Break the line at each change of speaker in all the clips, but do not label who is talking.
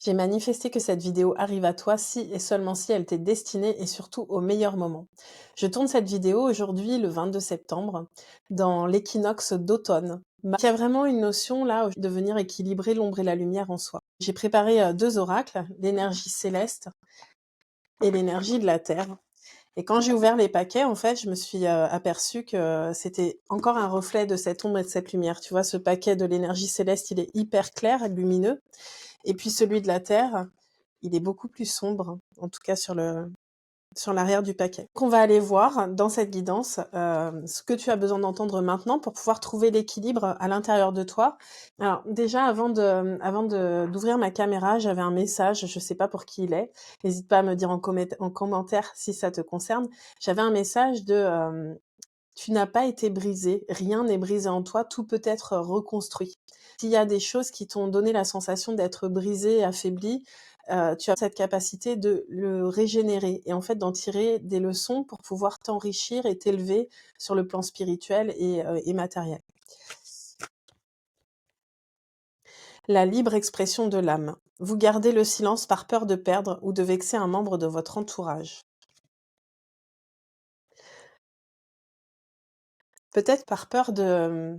J'ai manifesté que cette vidéo arrive à toi si et seulement si elle t'est destinée et surtout au meilleur moment. Je tourne cette vidéo aujourd'hui, le 22 septembre, dans l'équinoxe d'automne. Il y a vraiment une notion là de venir équilibrer l'ombre et la lumière en soi. J'ai préparé deux oracles, l'énergie céleste et l'énergie de la Terre. Et quand j'ai ouvert les paquets, en fait, je me suis aperçue que c'était encore un reflet de cette ombre et de cette lumière. Tu vois, ce paquet de l'énergie céleste, il est hyper clair et lumineux. Et puis celui de la Terre, il est beaucoup plus sombre, en tout cas sur l'arrière du paquet. Donc on va aller voir dans cette guidance ce que tu as besoin d'entendre maintenant pour pouvoir trouver l'équilibre à l'intérieur de toi. Alors déjà, d'ouvrir ma caméra, j'avais un message, je sais pas pour qui il est. N'hésite pas à me dire en commentaire si ça te concerne. J'avais un message de tu n'as pas été brisé, rien n'est brisé en toi, tout peut être reconstruit. S'il y a des choses qui t'ont donné la sensation d'être brisé, affaibli, tu as cette capacité de le régénérer et en fait d'en tirer des leçons pour pouvoir t'enrichir et t'élever sur le plan spirituel et matériel. La libre expression de l'âme. Vous gardez le silence par peur de perdre ou de vexer un membre de votre entourage. Peut-être par peur de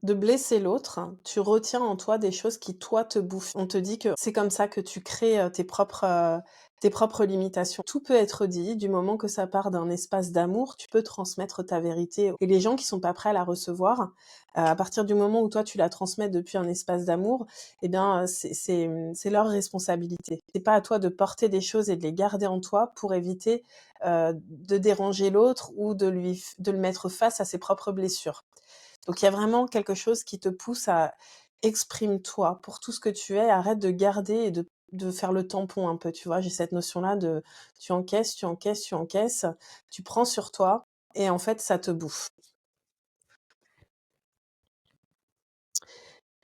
blesser l'autre, tu retiens en toi des choses qui, toi, te bouffent. On te dit que c'est comme ça que tu crées tes propres limitations. Tout peut être dit, du moment que ça part d'un espace d'amour, tu peux transmettre ta vérité. Et les gens qui sont pas prêts à la recevoir, à partir du moment où toi, tu la transmets depuis un espace d'amour, eh bien, c'est leur responsabilité. C'est pas à toi de porter des choses et de les garder en toi pour éviter de déranger l'autre ou de le mettre face à ses propres blessures. Donc il y a vraiment quelque chose qui te pousse à exprime-toi pour tout ce que tu es, arrête de garder et de faire le tampon un peu, tu vois. J'ai cette notion-là de tu encaisses, tu encaisses, tu encaisses, tu prends sur toi et en fait ça te bouffe.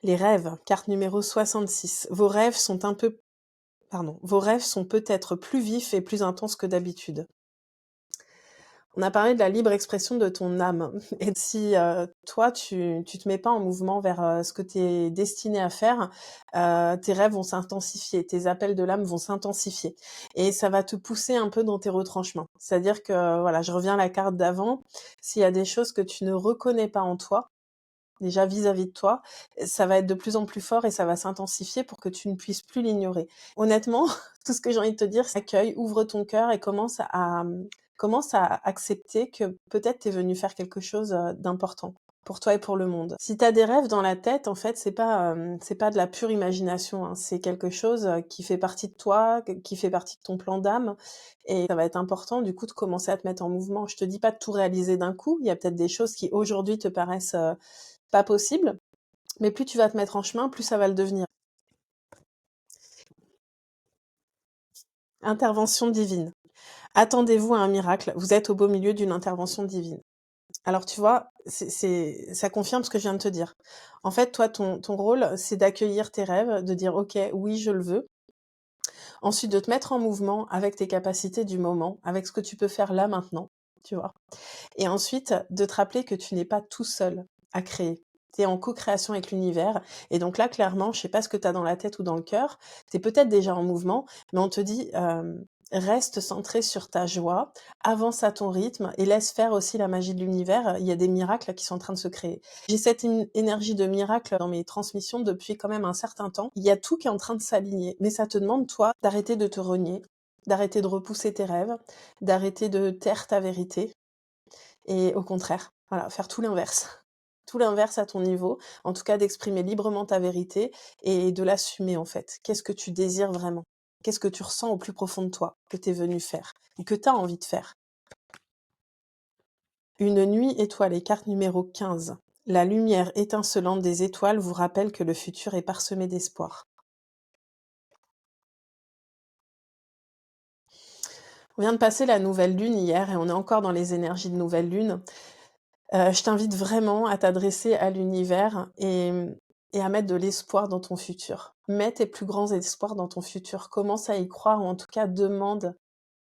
Les rêves, carte numéro 66. Vos rêves sont peut-être plus vifs et plus intenses que d'habitude. On a parlé de la libre expression de ton âme. Et si toi, tu te mets pas en mouvement vers ce que tu es destiné à faire, tes rêves vont s'intensifier, tes appels de l'âme vont s'intensifier. Et ça va te pousser un peu dans tes retranchements. C'est-à-dire que, voilà, je reviens à la carte d'avant, s'il y a des choses que tu ne reconnais pas en toi, déjà vis-à-vis de toi, ça va être de plus en plus fort et ça va s'intensifier pour que tu ne puisses plus l'ignorer. Honnêtement, tout ce que j'ai envie de te dire, c'est accueille, ouvre ton cœur et commence à accepter que peut-être tu es venu faire quelque chose d'important pour toi et pour le monde. Si tu as des rêves dans la tête, en fait, c'est pas de la pure imagination, hein. C'est quelque chose qui fait partie de toi, qui fait partie de ton plan d'âme et ça va être important du coup de commencer à te mettre en mouvement. Je te dis pas de tout réaliser d'un coup, il y a peut-être des choses qui aujourd'hui te paraissent pas possible, mais plus tu vas te mettre en chemin, plus ça va le devenir. Intervention divine. Attendez-vous à un miracle, vous êtes au beau milieu d'une intervention divine. Alors tu vois, ça confirme ce que je viens de te dire. En fait, toi, ton rôle, c'est d'accueillir tes rêves, de dire ok, oui, je le veux. Ensuite, de te mettre en mouvement avec tes capacités du moment, avec ce que tu peux faire là maintenant, tu vois. Et ensuite, de te rappeler que tu n'es pas tout seul à créer. Tu es en co-création avec l'univers. Et donc là, clairement, je sais pas ce que tu as dans la tête ou dans le cœur, tu es peut-être déjà en mouvement, mais on te dit, reste centré sur ta joie, avance à ton rythme et laisse faire aussi la magie de l'univers. Il y a des miracles qui sont en train de se créer. J'ai cette énergie de miracle dans mes transmissions depuis quand même un certain temps. Il y a tout qui est en train de s'aligner, mais ça te demande, toi, d'arrêter de te renier, d'arrêter de repousser tes rêves, d'arrêter de taire ta vérité et au contraire, voilà, faire tout l'inverse. Tout l'inverse à ton niveau, en tout cas d'exprimer librement ta vérité et de l'assumer en fait. Qu'est-ce que tu désires vraiment? Qu'est-ce que tu ressens au plus profond de toi que tu es venu faire ou que tu as envie de faire? Une nuit étoilée, carte numéro 15. La lumière étincelante des étoiles vous rappelle que le futur est parsemé d'espoir. On vient de passer la nouvelle lune hier et on est encore dans les énergies de nouvelle lune. Je t'invite vraiment à t'adresser à l'univers et à mettre de l'espoir dans ton futur. Mets tes plus grands espoirs dans ton futur. Commence à y croire ou en tout cas demande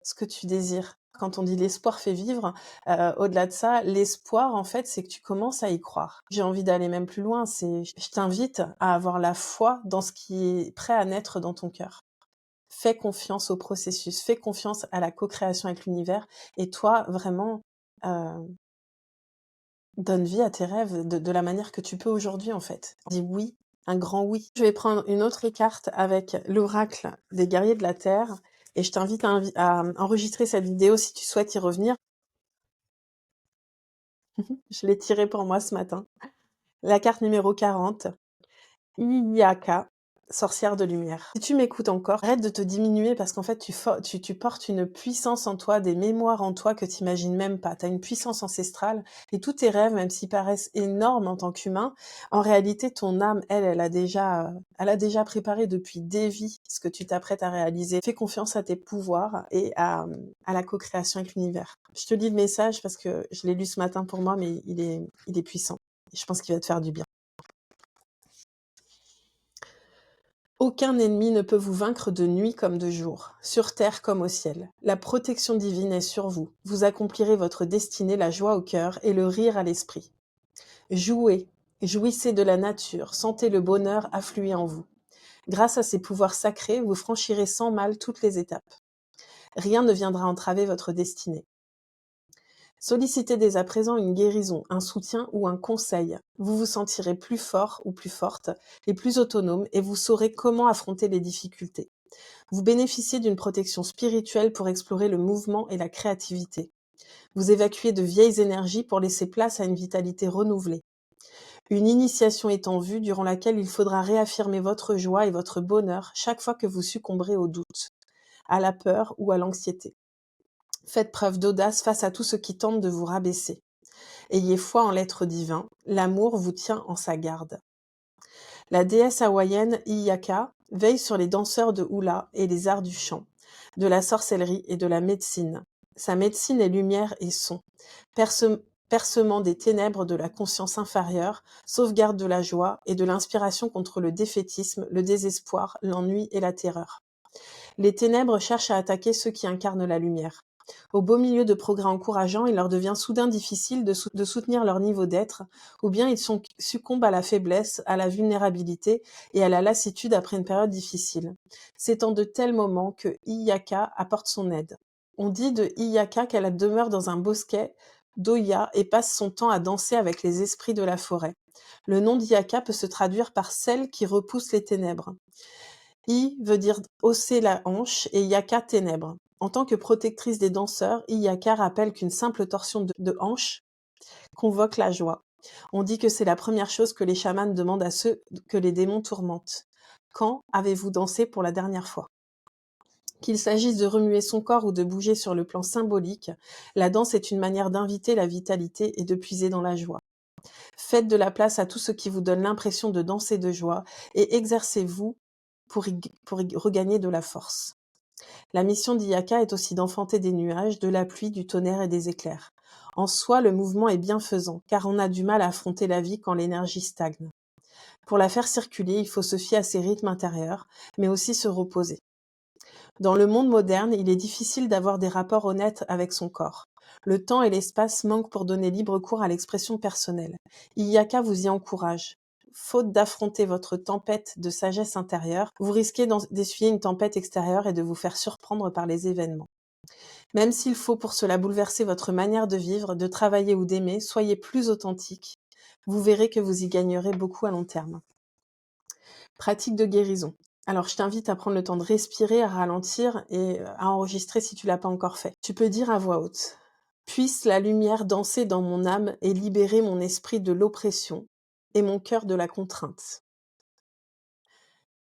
ce que tu désires. Quand on dit l'espoir fait vivre, au-delà de ça, l'espoir, en fait, c'est que tu commences à y croire. J'ai envie d'aller même plus loin, c'est je t'invite à avoir la foi dans ce qui est prêt à naître dans ton cœur. Fais confiance au processus, fais confiance à la co-création avec l'univers et toi, vraiment, heu, donne vie à tes rêves de la manière que tu peux aujourd'hui, en fait. Dis oui, un grand oui. Je vais prendre une autre carte avec l'oracle des guerriers de la terre et je t'invite à enregistrer cette vidéo si tu souhaites y revenir. Je l'ai tirée pour moi ce matin. La carte numéro 40, Iyaka, sorcière de lumière. Si tu m'écoutes encore, arrête de te diminuer parce qu'en fait, tu portes une puissance en toi, des mémoires en toi que tu imagines même pas. Tu as une puissance ancestrale et tous tes rêves, même s'ils paraissent énormes en tant qu'humain, en réalité, ton âme, elle a déjà préparé depuis des vies ce que tu t'apprêtes à réaliser. Fais confiance à tes pouvoirs et à la co-création avec l'univers. Je te lis le message parce que je l'ai lu ce matin pour moi, mais il est puissant. Je pense qu'il va te faire du bien. Aucun ennemi ne peut vous vaincre de nuit comme de jour, sur terre comme au ciel. La protection divine est sur vous. Vous accomplirez votre destinée, la joie au cœur et le rire à l'esprit. Jouez, jouissez de la nature, sentez le bonheur affluer en vous. Grâce à ces pouvoirs sacrés, vous franchirez sans mal toutes les étapes. Rien ne viendra entraver votre destinée. Sollicitez dès à présent une guérison, un soutien ou un conseil. Vous vous sentirez plus fort ou plus forte et plus autonome et vous saurez comment affronter les difficultés. Vous bénéficiez d'une protection spirituelle pour explorer le mouvement et la créativité. Vous évacuez de vieilles énergies pour laisser place à une vitalité renouvelée. Une initiation est en vue durant laquelle il faudra réaffirmer votre joie et votre bonheur chaque fois que vous succomberez au doute, à la peur ou à l'anxiété. Faites preuve d'audace face à tout ce qui tente de vous rabaisser. Ayez foi en l'être divin, l'amour vous tient en sa garde. La déesse hawaïenne Iyaka veille sur les danseurs de hula et les arts du chant, de la sorcellerie et de la médecine. Sa médecine est lumière et son, percement des ténèbres de la conscience inférieure, sauvegarde de la joie et de l'inspiration contre le défaitisme, le désespoir, l'ennui et la terreur. Les ténèbres cherchent à attaquer ceux qui incarnent la lumière. Au beau milieu de progrès encourageants, il leur devient soudain difficile de soutenir leur niveau d'être, ou bien ils succombent à la faiblesse, à la vulnérabilité et à la lassitude après une période difficile. C'est en de tels moments que Iyaka apporte son aide. On dit de Iyaka qu'elle demeure dans un bosquet d'Oya et passe son temps à danser avec les esprits de la forêt. Le nom d'Iyaka peut se traduire par celle qui repousse les ténèbres. I veut dire hausser la hanche et Yaka ténèbres. En tant que protectrice des danseurs, Iyaka rappelle qu'une simple torsion de hanche convoque la joie. On dit que c'est la première chose que les chamans demandent à ceux que les démons tourmentent. Quand avez-vous dansé pour la dernière fois? Qu'il s'agisse de remuer son corps ou de bouger sur le plan symbolique, la danse est une manière d'inviter la vitalité et de puiser dans la joie. Faites de la place à tout ce qui vous donne l'impression de danser de joie et exercez-vous pour y regagner de la force. La mission d'Iyaka est aussi d'enfanter des nuages, de la pluie, du tonnerre et des éclairs. En soi, le mouvement est bienfaisant, car on a du mal à affronter la vie quand l'énergie stagne. Pour la faire circuler, il faut se fier à ses rythmes intérieurs, mais aussi se reposer. Dans le monde moderne, il est difficile d'avoir des rapports honnêtes avec son corps. Le temps et l'espace manquent pour donner libre cours à l'expression personnelle. Iyaka vous y encourage. Faute d'affronter votre tempête de sagesse intérieure, vous risquez d'essuyer une tempête extérieure et de vous faire surprendre par les événements. Même s'il faut pour cela bouleverser votre manière de vivre, de travailler ou d'aimer, soyez plus authentique. Vous verrez que vous y gagnerez beaucoup à long terme. Pratique de guérison. Alors, je t'invite à prendre le temps de respirer, à ralentir et à enregistrer si tu l'as pas encore fait. Tu peux dire à voix haute: puisse la lumière danser dans mon âme et libérer mon esprit de l'oppression et mon cœur de la contrainte.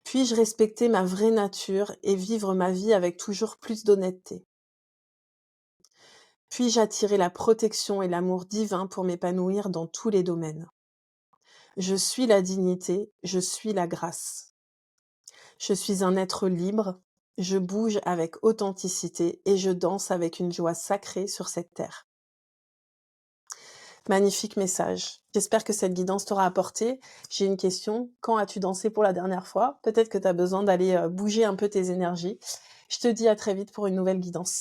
Puis-je respecter ma vraie nature et vivre ma vie avec toujours plus d'honnêteté? Puis-je attirer la protection et l'amour divin pour m'épanouir dans tous les domaines? Je suis la dignité, je suis la grâce. Je suis un être libre, je bouge avec authenticité et je danse avec une joie sacrée sur cette terre. Magnifique message. J'espère que cette guidance t'aura apporté. J'ai une question. Quand as-tu dansé pour la dernière fois? Peut-être que tu as besoin d'aller bouger un peu tes énergies. Je te dis à très vite pour une nouvelle guidance.